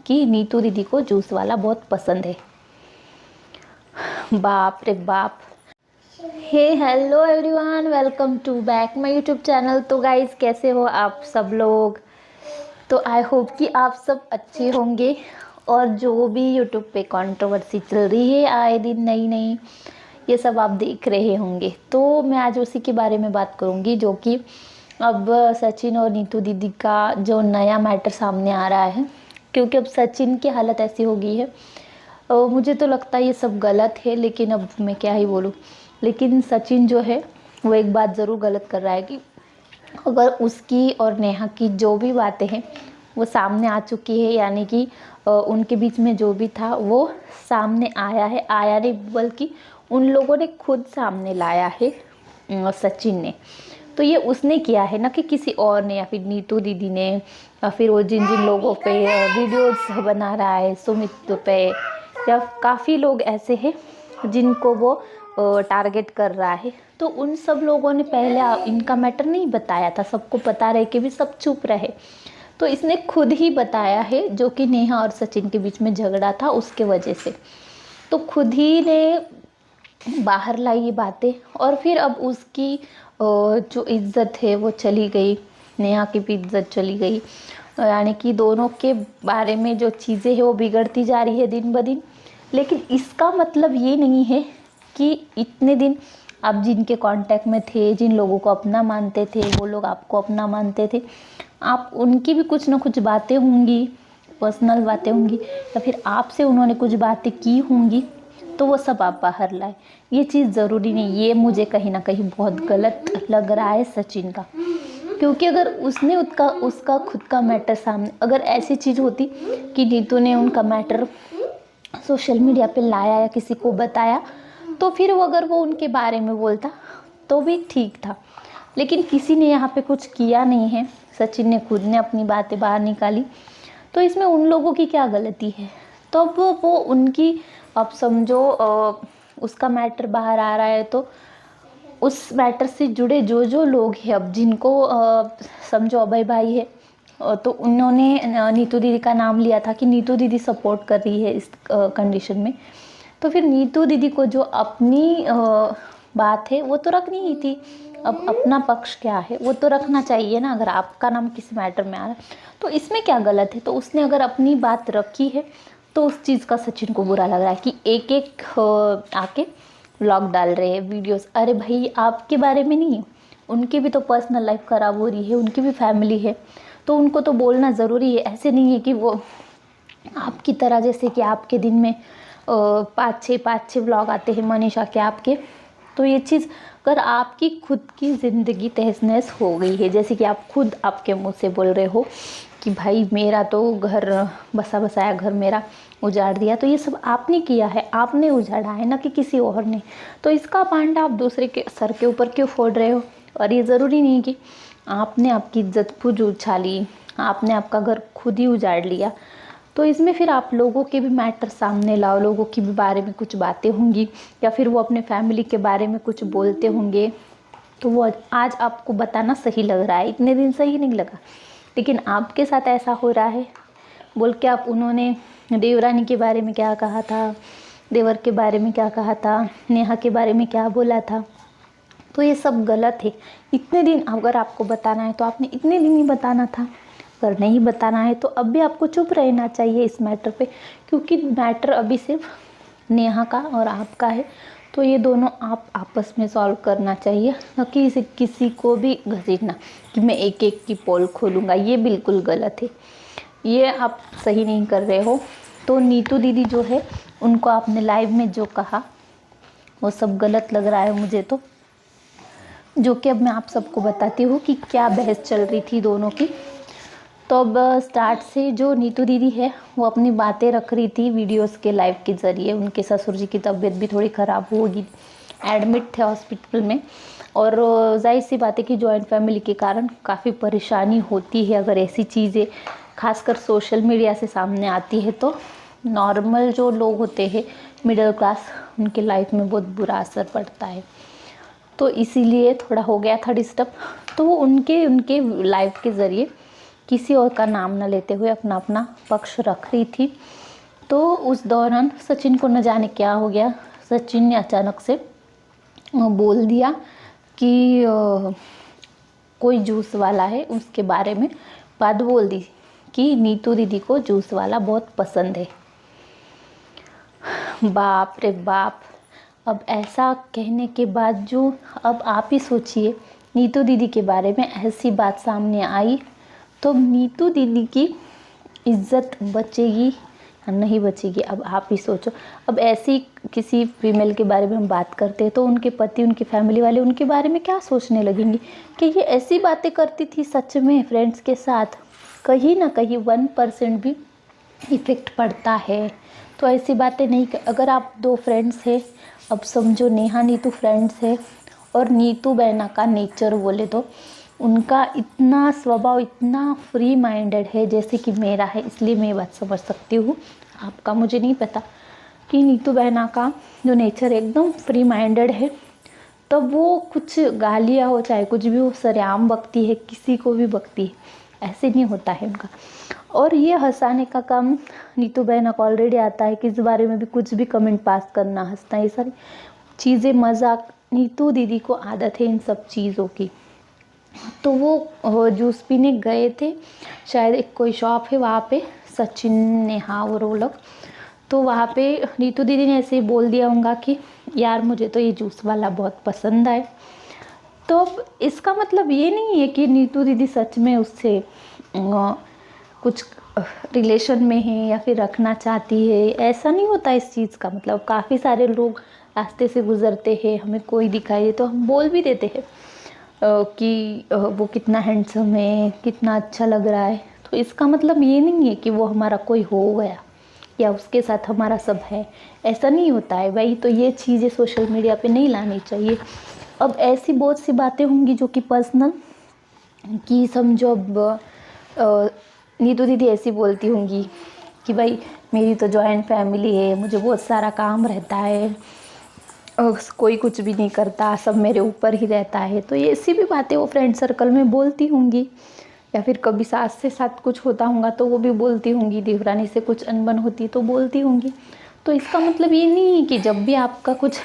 कि नीतू दीदी को जूस वाला बहुत पसंद है। बाप रे बाप। Hey hello everyone, welcome to back my YouTube channel. तो गाइज कैसे हो आप सब लोग? तो आई होप कि आप सब अच्छे होंगे। और जो भी यूट्यूब पे कंट्रोवर्सी चल रही है आए दिन नई नई, ये सब आप देख रहे होंगे। तो मैं आज उसी के बारे में बात करूँगी, जो कि अब सचिन और नीतू दीदी का जो नया मैटर सामने आ रहा है। क्योंकि अब सचिन की हालत ऐसी हो गई है, मुझे तो लगता है ये सब गलत है, लेकिन अब मैं क्या ही बोलूँ। लेकिन सचिन जो है वो एक बात ज़रूर गलत कर रहा है कि अगर उसकी और नेहा की जो भी बातें हैं वो सामने आ चुकी है, यानी कि उनके बीच में जो भी था वो सामने आया है। आया नहीं बल्कि उन लोगों ने खुद सामने लाया है, सचिन ने। तो ये उसने किया है ना कि किसी और ने, या फिर नीतू दीदी ने, या फिर वो जिन जिन लोगों पे वीडियोस बना रहा है, सुमित पे, या काफ़ी लोग ऐसे हैं जिनको वो टारगेट कर रहा है। तो उन सब लोगों ने पहले इनका मैटर नहीं बताया था, सबको पता रहे कि भी सब चुप रहे। तो इसने खुद ही बताया है, जो कि नेहा और सचिन के बीच में झगड़ा था उसके वजह से। तो खुद ही ने बाहर लाई ये बातें, और फिर अब उसकी जो इज्जत है वो चली गई, नेहा की भी इज्जत चली गई। यानी कि दोनों के बारे में जो चीज़ें हैं वो बिगड़ती जा रही है दिन ब दिन। लेकिन इसका मतलब ये नहीं है कि इतने दिन आप जिनके कांटेक्ट में थे, जिन लोगों को अपना मानते थे, वो लोग आपको अपना मानते थे, आप उनकी भी कुछ ना कुछ बातें होंगी, पर्सनल बातें होंगी, या फिर आपसे उन्होंने कुछ बातें की होंगी, तो वो सब आप बाहर लाए। ये चीज़ ज़रूरी नहीं। ये मुझे कहीं ना कहीं बहुत गलत लग रहा है सचिन का। क्योंकि अगर उसने उसका खुद का मैटर सामने, अगर ऐसी चीज़ होती कि नीतू ने उनका मैटर सोशल मीडिया पे लाया या किसी को बताया, तो फिर अगर वो उनके बारे में बोलता तो भी ठीक था। लेकिन किसी ने यहाँ पे कुछ किया नहीं है, सचिन ने खुद ने अपनी बातें बाहर निकाली। तो इसमें उन लोगों की क्या गलती है? तो अब वो उनकी, अब समझो उसका मैटर बाहर आ रहा है, तो उस मैटर से जुड़े जो जो लोग हैं, अब जिनको समझो अभय भाई है, तो उन्होंने नीतू दीदी का नाम लिया था कि नीतू दीदी सपोर्ट कर रही है इस कंडीशन में। तो फिर नीतू दीदी को जो अपनी बात है वो तो रखनी ही थी। अब अपना पक्ष क्या है वो तो रखना चाहिए ना, अगर आपका नाम किसी मैटर में आ रहा है तो इसमें क्या गलत है? तो उसने अगर अपनी बात रखी है तो उस चीज़ का सचिन को बुरा लग रहा है कि एक एक आके व्लॉग डाल रहे हैं, वीडियोस। अरे भाई, आपके बारे में नहीं, उनकी भी तो पर्सनल लाइफ ख़राब हो रही है, उनकी भी फैमिली है, तो उनको तो बोलना ज़रूरी है। ऐसे नहीं है कि वो आपकी तरह, जैसे कि आपके दिन में पाँच छः व्लॉग आते हैं मनीषा के, आपके। तो ये चीज़ अगर आपकी खुद की ज़िंदगी तहस नहस हो गई है, जैसे कि आप खुद आपके मुंह से बोल रहे हो कि भाई मेरा तो घर, बसा बसाया घर मेरा उजाड़ दिया, तो ये सब आपने किया है, आपने उजाड़ा है ना कि किसी और ने। तो इसका पांडा आप दूसरे के सर के ऊपर क्यों फोड़ रहे हो? और ये ज़रूरी नहीं कि आपने आपकी इज्जत खुद उछाली, आपने आपका घर खुद ही उजाड़ लिया। तो इसमें फिर आप लोगों के भी मैटर सामने लाओ, लोगों की भी बारे में कुछ बातें होंगी, या फिर वो अपने फैमिली के बारे में कुछ बोलते होंगे, तो वो आज आपको बताना सही लग रहा है। इतने दिन सही नहीं लगा, लेकिन आपके साथ ऐसा हो रहा है बोल के आप, उन्होंने देवरानी के बारे में क्या कहा था, देवर के बारे में क्या कहा था, नेहा के बारे में क्या बोला था, तो ये सब गलत है। इतने दिन अगर आपको बताना है तो आपने इतने दिन ही बताना था। अगर नहीं बताना है तो अब भी आपको चुप रहना चाहिए इस मैटर पे, क्योंकि मैटर अभी सिर्फ नेहा का और आपका है। तो ये दोनों आप आपस में सॉल्व करना चाहिए, न कि किसी को भी घसीटना कि मैं एक एक की पोल खोलूँगा। ये बिल्कुल गलत है, ये आप सही नहीं कर रहे हो। तो नीतू दीदी जो है, उनको आपने लाइव में जो कहा वो सब गलत लग रहा है मुझे तो। जो कि अब मैं आप सबको बताती हूँ कि क्या बहस चल रही थी दोनों की। तो अब स्टार्ट से जो नीतू दीदी है वो अपनी बातें रख रही थी वीडियोस के लाइव के ज़रिए। उनके ससुर जी की तबीयत भी थोड़ी ख़राब होगी, एडमिट थे हॉस्पिटल में, और जाहिर सी बात है कि जॉइंट फैमिली के कारण काफ़ी परेशानी होती है अगर ऐसी चीज़ें खासकर सोशल मीडिया से सामने आती है। तो नॉर्मल जो लोग होते हैं, मिडिल क्लास, उनके लाइफ में बहुत बुरा असर पड़ता है। तो इसीलिए थोड़ा हो गया था डिस्टर्ब। तो वो उनके लाइव के ज़रिए किसी और का नाम न लेते हुए अपना अपना पक्ष रख रही थी। तो उस दौरान सचिन को न जाने क्या हो गया, सचिन ने अचानक से बोल दिया कि कोई जूस वाला है, उसके बारे में बात बोल दी कि नीतू दीदी को जूस वाला बहुत पसंद है। बाप रे बाप। अब ऐसा कहने के बाद जो, अब आप ही सोचिए, नीतू दीदी के बारे में ऐसी बात सामने आई तो नीतू दीदी की इज्जत बचेगी या नहीं बचेगी? अब आप ही सोचो। अब ऐसी किसी फीमेल के बारे में हम बात करते हैं तो उनके पति, उनकी फैमिली वाले उनके बारे में क्या सोचने लगेंगे कि ये ऐसी बातें करती थी सच में फ्रेंड्स के साथ? कहीं ना कहीं 1% भी इफ़ेक्ट पड़ता है। तो ऐसी बातें नहीं अगर आप दो फ्रेंड्स हैं, अब समझो नेहा नीतू फ्रेंड्स है और नीतू बहना का नेचर बोले तो उनका इतना स्वभाव इतना फ्री माइंडेड है जैसे कि मेरा है, इसलिए मैं ये बात समझ सकती हूँ। आपका मुझे नहीं पता कि नीतू बहना का जो नेचर एकदम फ्री माइंडेड है, तब वो कुछ गालियाँ हो चाहे कुछ भी हो सरेआम बकती है, किसी को भी बकती है, ऐसे नहीं होता है उनका। और ये हंसाने का काम नीतू बहना को ऑलरेडी आता है कि इस बारे में भी कुछ भी कमेंट पास करना, हंसना, ये सारी चीज़ें मजाक, नीतू दीदी को आदत है इन सब चीज़ों की। तो वो जूस पीने गए थे, शायद एक कोई शॉप है वहाँ पे, सचिन नेहा और वो लोग, तो वहाँ पे नीतू दीदी ने ऐसे ही बोल दिया होगा कि यार मुझे तो ये जूस वाला बहुत पसंद आए। तो अब इसका मतलब ये नहीं है कि नीतू दीदी सच में उससे कुछ रिलेशन में है या फिर रखना चाहती है, ऐसा नहीं होता इस चीज़ का मतलब। काफ़ी सारे लोग रास्ते से गुजरते हैं, हमें कोई दिखाई दे तो हम बोल भी देते हैं कि वो कितना हैंडसम है, कितना अच्छा लग रहा है। तो इसका मतलब ये नहीं है कि वो हमारा कोई हो गया या उसके साथ हमारा सब है, ऐसा नहीं होता है भाई। तो ये चीज़ें सोशल मीडिया पे नहीं लानी चाहिए। अब ऐसी बहुत सी बातें होंगी जो कि पर्सनल, कि समझो अब नीतू दीदी ऐसी बोलती होंगी कि भाई मेरी तो जॉइंट फैमिली है, मुझे बहुत सारा काम रहता है, कोई कुछ भी नहीं करता, सब मेरे ऊपर ही रहता है। तो ये ऐसी भी बातें वो फ्रेंड सर्कल में बोलती होंगी, या फिर कभी सास से साथ कुछ होता होगा तो वो भी बोलती होंगी, देवरानी से कुछ अनबन होती तो बोलती होंगी। तो इसका मतलब ये नहीं है कि जब भी आपका कुछ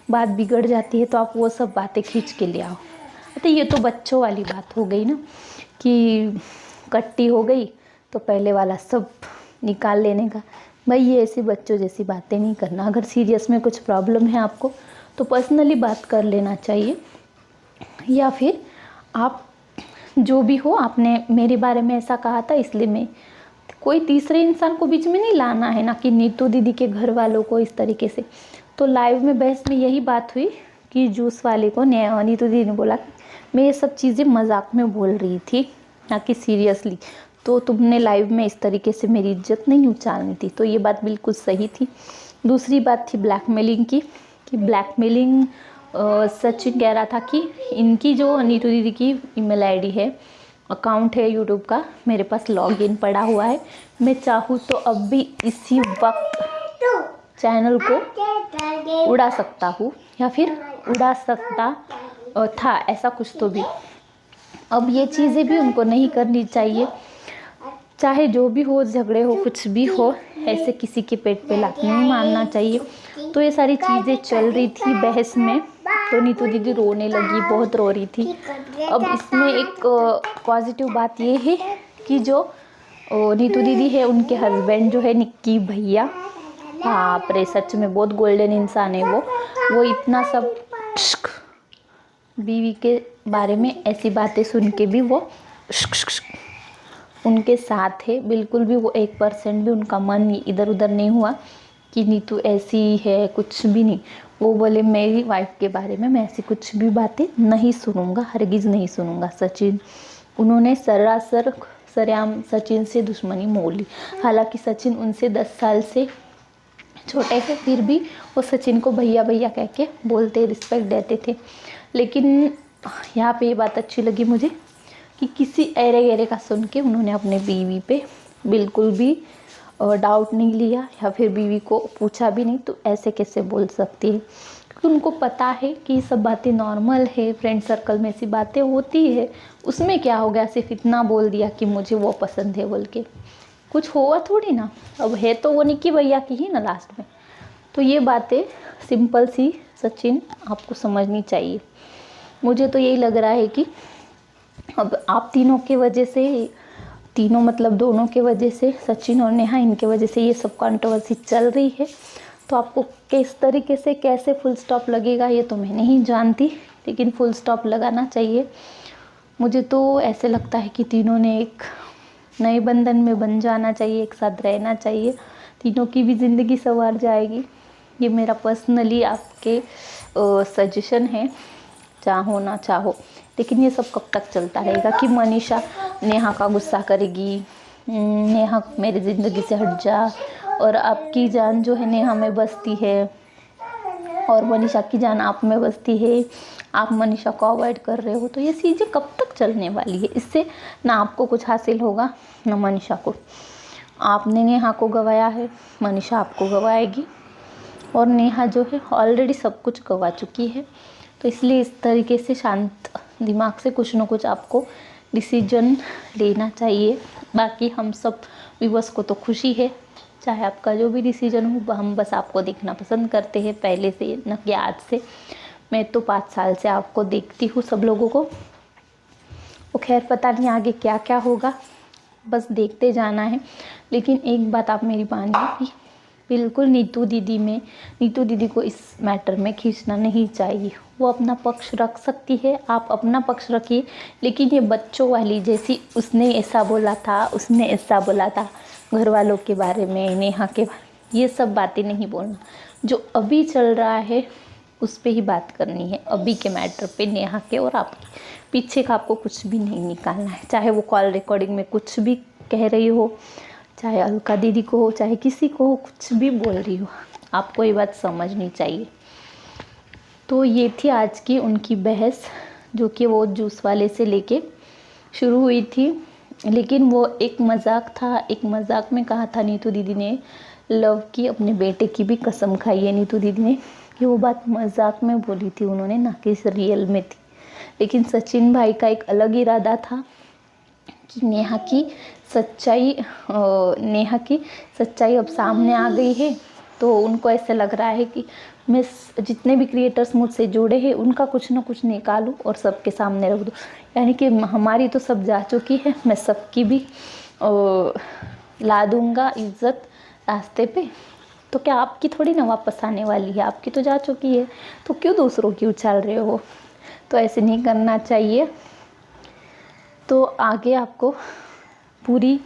बात बिगड़ जाती है तो आप वो सब बातें खींच के ले आओ। तो ये तो बच्चों वाली बात हो गई ना, कि कट्टी हो गई तो पहले वाला सब निकाल लेने का। भाई ये ऐसी बच्चों जैसी बातें नहीं करना। अगर सीरियस में कुछ प्रॉब्लम है आपको तो पर्सनली बात कर लेना चाहिए, या फिर आप जो भी हो, आपने मेरे बारे में ऐसा कहा था इसलिए मैं, कोई तीसरे इंसान को बीच में नहीं लाना है ना, कि नीतू दीदी के घर वालों को इस तरीके से। तो लाइव में बहस में यही बात हुई कि जूस वाले को नीतू दीदी ने बोला कि मैं ये सब चीज़ें मजाक में बोल रही थी ना कि सीरियसली, तो तुमने लाइव में इस तरीके से मेरी इज्जत नहीं उछालनी थी। तो ये बात बिल्कुल सही थी। दूसरी बात थी ब्लैकमेलिंग की, कि ब्लैकमेलिंग सचिन कह रहा था कि इनकी जो नीतू दीदी की ईमेल आईडी है, अकाउंट है यूट्यूब का, मेरे पास लॉगिन पड़ा हुआ है, मैं चाहूँ तो अब भी इसी वक्त चैनल को उड़ा सकता हूँ, या फिर उड़ा सकता था, ऐसा कुछ तो भी। अब ये चीज़ें भी उनको नहीं करनी चाहिए, चाहे जो भी हो, झगड़े हो, कुछ भी हो, ऐसे किसी के पेट पे लात नहीं मारना चाहिए। तो ये सारी चीज़ें चल रही थी बहस में, तो नीतू दीदी रोने लगी, बहुत रो रही थी। अब इसमें एक पॉजिटिव बात ये है कि जो नीतू दीदी है, उनके हस्बैंड जो है निक्की भैया, बाप रे सच में बहुत गोल्डन इंसान है वो इतना सब बीवी के बारे में ऐसी बातें सुन के भी वो उनके साथ है, बिल्कुल भी वो 1% भी उनका मन इधर उधर नहीं हुआ कि नीतू ऐसी है, कुछ भी नहीं। वो बोले मेरी वाइफ के बारे में मैं ऐसी कुछ भी बातें नहीं सुनूंगा, हरगिज़ नहीं सुनूंगा। सचिन, उन्होंने सरासर सरेआम सचिन से दुश्मनी मोल ली। हालांकि सचिन उनसे 10 साल से छोटे थे, फिर भी वो सचिन को भैया भैया कह के बोलते, रिस्पेक्ट देते थे। लेकिन यहाँ पे ये बात अच्छी लगी मुझे कि किसी ऐरे गहरे का सुन के उन्होंने अपने बीवी पे बिल्कुल भी डाउट नहीं लिया, या फिर बीवी को पूछा भी नहीं, तो ऐसे कैसे बोल सकती है। क्योंकि उनको पता है कि ये सब बातें नॉर्मल है, फ्रेंड सर्कल में ऐसी बातें होती है, उसमें क्या हो गया, सिर्फ इतना बोल दिया कि मुझे वो पसंद है बोल के, कुछ हुआ थोड़ी ना। अब है तो वो निक्की भैया की ही ना लास्ट में। तो ये बातें सिंपल सी सचिन आपको समझनी चाहिए। मुझे तो यही लग रहा है कि अब आप तीनों के वजह से, तीनों मतलब दोनों के वजह से, सचिन और नेहा, इनके वजह से ये सब कंट्रोवर्सी चल रही है। तो आपको किस तरीके से कैसे फुल स्टॉप लगेगा ये तो मैं नहीं जानती, लेकिन फुल स्टॉप लगाना चाहिए। मुझे तो ऐसे लगता है कि तीनों ने एक नए बंधन में बन जाना चाहिए, एक साथ रहना चाहिए, तीनों की भी ज़िंदगी संवर जाएगी। ये मेरा पर्सनली आपके सजेशन है, चाहो ना चाहो। लेकिन ये सब कब तक चलता रहेगा कि मनीषा नेहा का गुस्सा करेगी, नेहा मेरी ज़िंदगी से हट जा, और आपकी जान जो है नेहा में बसती है और मनीषा की जान आप में बसती है, आप मनीषा को अवॉइड कर रहे हो। तो ये चीज़ें कब तक चलने वाली है? इससे ना आपको कुछ हासिल होगा ना मनीषा को। आपने नेहा को गंवाया है, मनीषा आपको गंवाएगी, और नेहा जो है ऑलरेडी सब कुछ गंवा चुकी है। तो इसलिए इस तरीके से शांत दिमाग से कुछ ना कुछ आपको डिसीजन लेना चाहिए। बाकी हम सब व्यूअर्स को तो खुशी है, चाहे आपका जो भी डिसीजन हो, हम बस आपको देखना पसंद करते हैं पहले से, न कि आज से। मैं तो 5 साल से आपको देखती हूँ सब लोगों को। वो खैर पता नहीं आगे क्या क्या होगा, बस देखते जाना है। लेकिन एक बात आप मेरी मानिए कि बिल्कुल नीतू दीदी को इस मैटर में खींचना नहीं चाहिए। वो अपना पक्ष रख सकती है, आप अपना पक्ष रखिए, लेकिन ये बच्चों वाली जैसी उसने ऐसा बोला था, उसने ऐसा बोला था, घर वालों के बारे में, नेहा के बारे में, ये सब बातें नहीं बोलना। जो अभी चल रहा है उस पे ही बात करनी है, अभी के मैटर पे, नेहा के और आपके। पीछे का आपको कुछ भी नहीं निकालना है, चाहे वो कॉल रिकॉर्डिंग में कुछ भी कह रही हो, चाहे अलका दीदी को हो, चाहे किसी को हो, कुछ भी बोल रही हो, आपको ये बात समझनी चाहिए। तो ये थी आज की उनकी बहस, जो कि वो जूस वाले से लेके शुरू हुई थी। लेकिन वो एक मजाक था, एक मजाक में कहा था नीतू दीदी ने लव की, अपने बेटे की भी कसम खाई है नीतू दीदी ने कि वो बात मजाक में बोली थी उन्होंने, ना कि रियल में थी। लेकिन सचिन भाई का एक अलग इरादा था कि नेहा की सच्चाई अब सामने आ गई है। तो उनको ऐसे लग रहा है कि मैं जितने भी क्रिएटर्स मुझसे जुड़े हैं उनका कुछ ना कुछ निकालूं और सबके सामने रख दूं। यानी कि हमारी तो सब जा चुकी है, मैं सबकी भी ला दूंगा इज्जत रास्ते पे। तो क्या आपकी थोड़ी ना वापस आने वाली है, आपकी तो जा चुकी है, तो क्यों दूसरों की उछाल रहे हो? तो ऐसे नहीं करना चाहिए। तो आगे आपको पूरी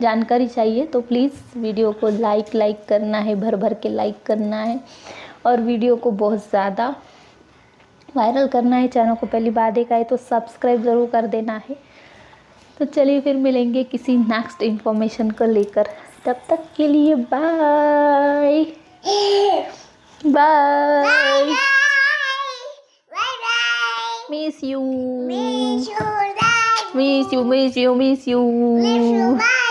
जानकारी चाहिए तो प्लीज़ वीडियो को लाइक करना है, भर भर के लाइक करना है, और वीडियो को बहुत ज़्यादा वायरल करना है। चैनल को पहली बार देखा है तो सब्सक्राइब ज़रूर कर देना है। तो चलिए फिर मिलेंगे किसी नेक्स्ट इन्फॉर्मेशन को लेकर, तब तक के लिए bye bye, miss you, miss you, miss you, miss you.